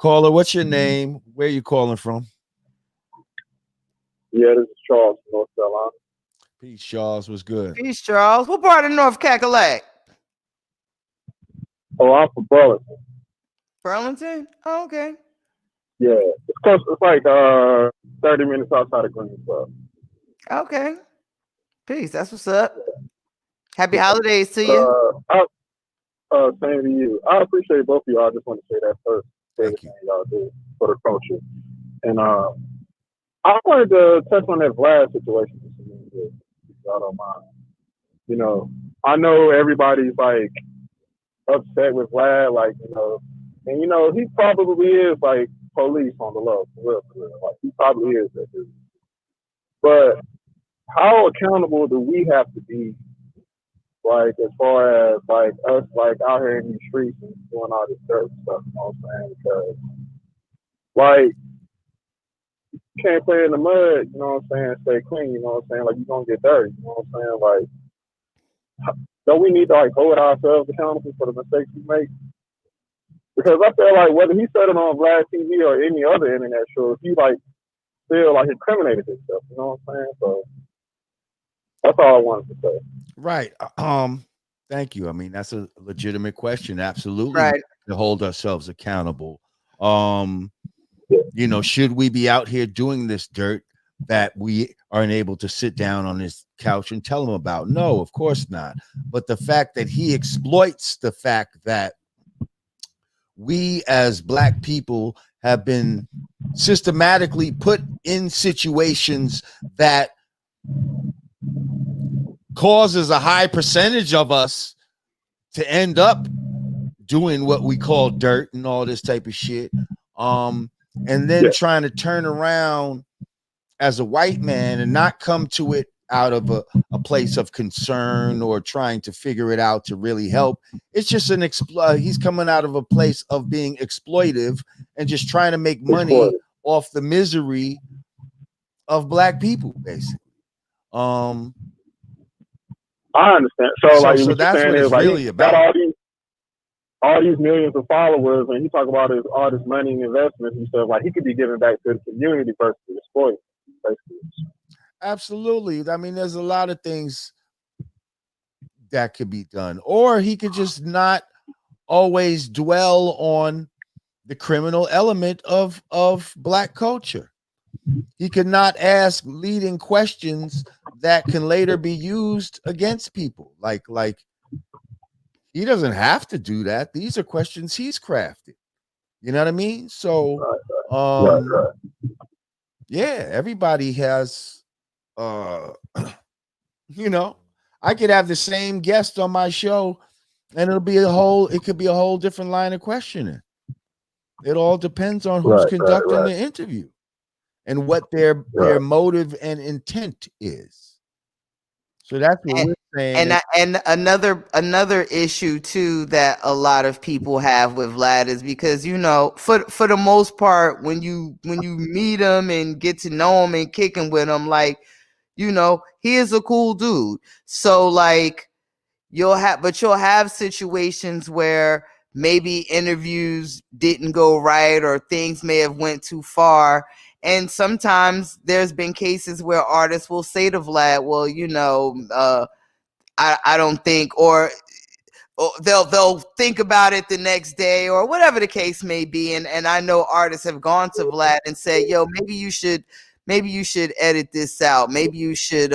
Caller, what's your name? Where are you calling from? Yeah, this is Charles from North Carolina. Peace, Charles. What's good? Peace, Charles. What part of North Cackalack? Oh, I'm from Burlington. Burlington? Oh, okay. Yeah, it's close. It's like 30 minutes outside of Greensboro. Okay. Peace. That's what's up. Happy holidays to you. Same to you. I appreciate both of y'all. I just want to say that first. Thank you. Everything y'all do for the culture. And I wanted to touch on that Vlad situation. If y'all don't mind. You know, I know everybody's like upset with Vlad, like, and he probably is like police on the low, for real, for real. Like he probably is that dude. But how accountable do we have to be, like as far as like us like out here in these streets and doing all this dirt stuff, you know what I'm saying? Because like you can't play in the mud, you know what I'm saying, stay clean, you know what I'm saying? Like you're gonna get dirty, you know what I'm saying? Like don't we need to like hold ourselves accountable for the mistakes we make? Because I feel like whether he said it on Vlad TV or any other internet show, he like still like incriminated himself, you know what I'm saying? So that's all I wanted to say. Right. Thank you. I mean, that's a legitimate question. Absolutely. Right. To hold ourselves accountable. Should we be out here doing this dirt that we aren't able to sit down on his couch and tell him about? No, of course not. But the fact that he exploits the fact that we as Black people have been systematically put in situations that causes a high percentage of us to end up doing what we call dirt and all this type of shit. And then trying to turn around as a white man and not come to it out of a place of concern or trying to figure it out to really help. It's just he's coming out of a place of being exploitive and just trying to make money off the misery of Black people, basically. I understand. So that's what it's like, really about. Got all these millions of followers, and he talk about all this money and investments and stuff. Like he could be giving back to the community versus exploiting, basically. Absolutely. I mean, there's a lot of things that could be done, or he could just not always dwell on the criminal element of Black culture. He could not ask leading questions that can later be used against people. Like he doesn't have to do that. These are questions he's crafted. You know what I mean? So, yeah, everybody has, I could have the same guest on my show and it could be a whole different line of questioning. It all depends on who's conducting the interview and what their motive and intent is. So that's what we're saying. And another issue too that a lot of people have with Vlad is because for the most part when you meet him and get to know him and kicking with him, like he is a cool dude. So like you'll have situations where maybe interviews didn't go right or things may have went too far. And sometimes there's been cases where artists will say to Vlad, well, I don't think, or they'll think about it the next day or whatever the case may be. And I know artists have gone to Vlad and said, yo, maybe you should edit this out. Maybe you should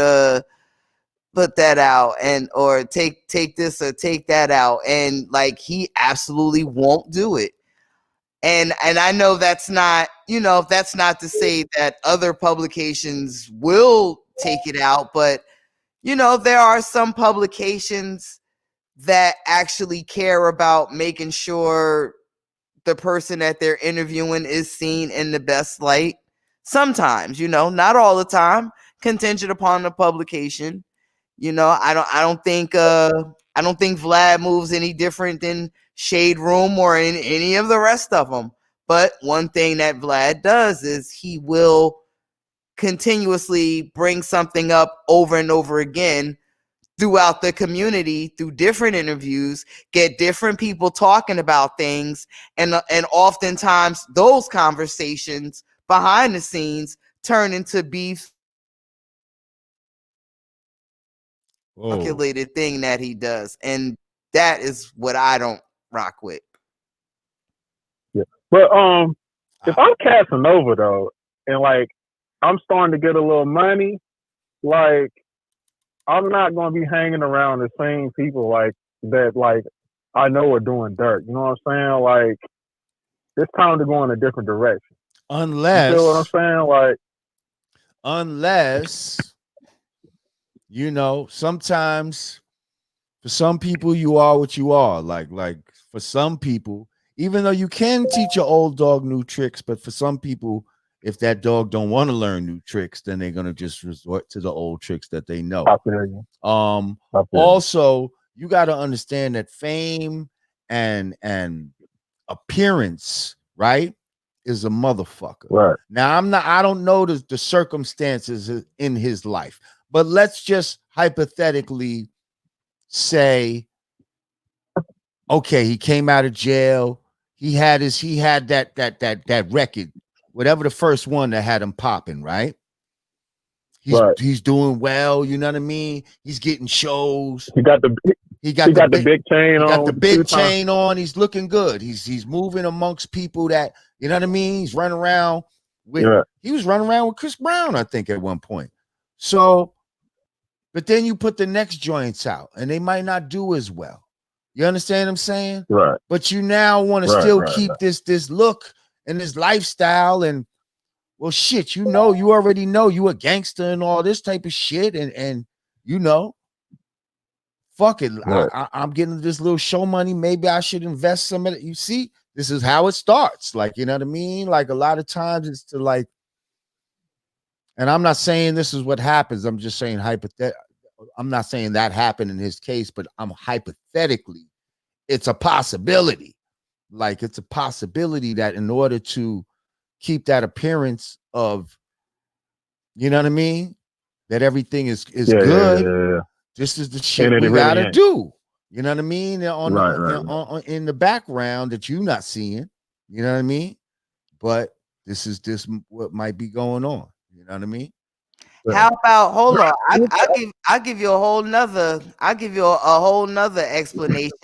put that out or take this or take that out. And like he absolutely won't do it. And I know that's not to say that other publications will take it out, but there are some publications that actually care about making sure the person that they're interviewing is seen in the best light. Sometimes, not all the time, contingent upon the publication. I don't think Vlad moves any different than Shade Room or in any of the rest of them. But one thing that Vlad does is he will continuously bring something up over and over again throughout the community through different interviews, get different people talking about things, and oftentimes those conversations behind the scenes turn into beef. Calculated thing that he does, and that is what I don't rock with. Yeah, but if I'm Casanova though, and like I'm starting to get a little money, like I'm not gonna be hanging around the same people like that. Like I know are doing dirt. You know what I'm saying? Like it's time to go in a different direction. Unless, you feel what I'm saying? Like unless, you know, sometimes for some people you are what you are. Like for some people, even though you can teach your old dog new tricks, but for some people, if that dog don't want to learn new tricks, then they're gonna just resort to the old tricks that they know. Also, you got to understand that fame and appearance, right, is a motherfucker. Right. Now, I don't know the circumstances in his life, but let's just hypothetically say, okay, he came out of jail. He had that record, whatever the first one that had him popping, right? He's doing well, you know what I mean? He's getting shows. He got the big chain on. He got the big chain on. He's looking good. He's moving amongst people that, you know what I mean? He's running around with he was running around with Chris Brown, I think, at one point. So, but then you put the next joints out and they might not do as well. You understand what I'm saying? Right. But you now want to still keep this look and this lifestyle, and well, shit, you already know you a gangster and all this type of shit, and you know, fuck it, I'm getting this little show money. Maybe I should invest some of it. You see, this is how it starts. Like, you know what I mean? Like a lot of times it's to like, and I'm not saying this is what happens. I'm just saying I'm not saying that happened in his case, but I'm hypothetically, it's a possibility. Like it's a possibility that in order to keep that appearance of, you know what I mean, that everything is good. Yeah. This is the shit we gotta do. You know what I mean? In the background that you're not seeing. You know what I mean? But this is what might be going on. You know what I mean? How about hold on? I'll give you a whole nother. I'll give you a whole nother explanation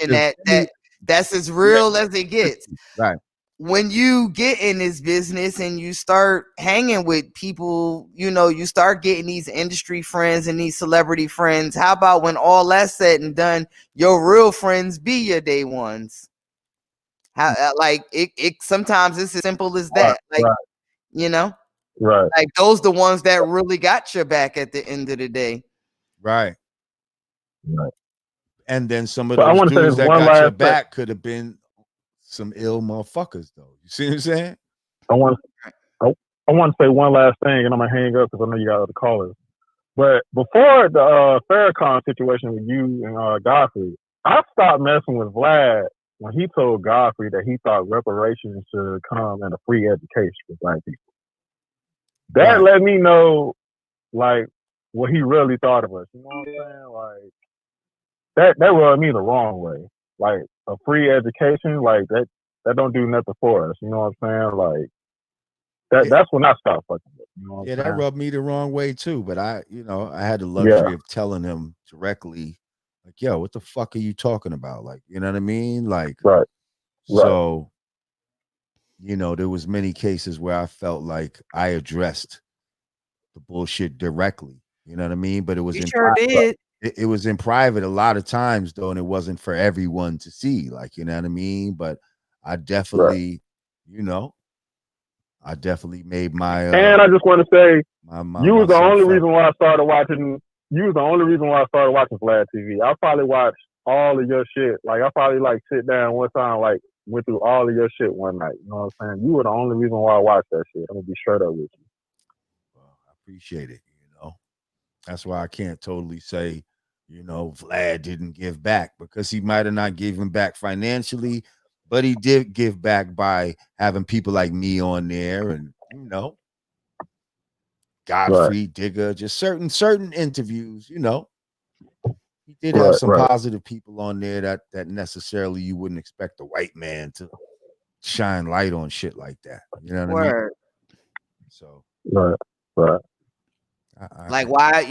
that's as real as it gets. Right. When you get in this business and you start hanging with people, you know, you start getting these industry friends and these celebrity friends. How about when all that's said and done, your real friends be your day ones? How like it sometimes it's as simple as that. You know, like those the ones that really got your back at the end of the day. Right. And then some of those dudes that got your back could have been some ill motherfuckers, though. You see what I'm saying? I want to say one last thing, and I'm gonna hang up because I know you got other callers. But before the Farrakhan situation with you and Godfrey, I stopped messing with Vlad when he told Godfrey that he thought reparations should come and a free education for Black people. That let me know, like, what he really thought of us. You know what I'm saying? Like, that rubbed me the wrong way. Like, a free education, like, that don't do nothing for us. You know what I'm saying? Like, that's when I stopped fucking with. You know what I'm saying? That rubbed me the wrong way, too. But I had the luxury of telling him directly, like, yo, what the fuck are you talking about? Like, you know what I mean? Like, so, you know, there was many cases where I felt like I addressed the bullshit directly. You know what I mean? But it was it was in private a lot of times, though, and it wasn't for everyone to see. Like, you know what I mean? But I definitely, you know, I definitely made my. And I just want to say, you was the only reason why I started watching. You was the only reason why I started watching Vlad TV. I probably watched all of your shit. Like I probably like sit down one time, like went through all of your shit one night. You know what I'm saying? You were the only reason why I watched that shit. I'm gonna be straight up with you. Well, I appreciate it. You know, that's why I can't totally say, you know, Vlad didn't give back, because he might have not given back financially, but he did give back by having people like me on there, and you know, Godfrey, Digga, just certain interviews, you know. he did have Right, some right. positive people on there that necessarily you wouldn't expect a white man to shine light on shit like that. You know what I mean? Word. So Right, right. Like why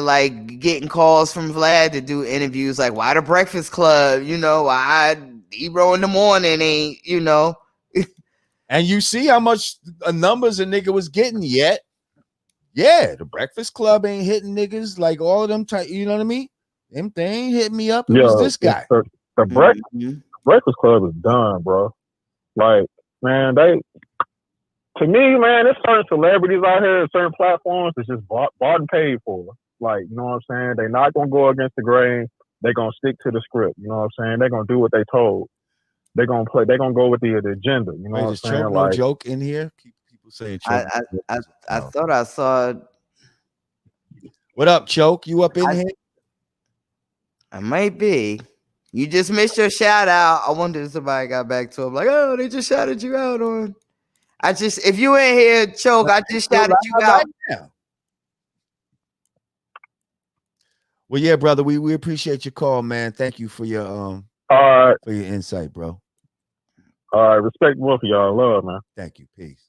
like getting calls from Vlad to do interviews, like why the Breakfast Club, why Ebro in the morning ain't, and you see how much numbers a nigga was getting yet. Yeah, the Breakfast Club ain't hitting niggas like all of them type, you know what I mean? Them they ain't hitting me up. It was this guy. The Breakfast Club is done, bro. Like, man, to me, man, there's certain celebrities out here, certain platforms that's just bought and paid for. Like, you know what I'm saying? They're not gonna go against the grain. They're gonna stick to the script. You know what I'm saying? They're gonna do what they told. They're gonna go with the agenda. You know what I'm saying? Choke no joke in here. People saying Choke. I thought I saw. What up, Choke? You up in here? I might be. You just missed your shout out. I wonder if somebody got back to him like, oh, they just shouted you out on. If you ain't here, Choke, I just shouted you out. Now. Well, yeah, brother, we appreciate your call, man. Thank you for your for your insight, bro. All right, respect both of y'all. Love, man. Thank you. Peace.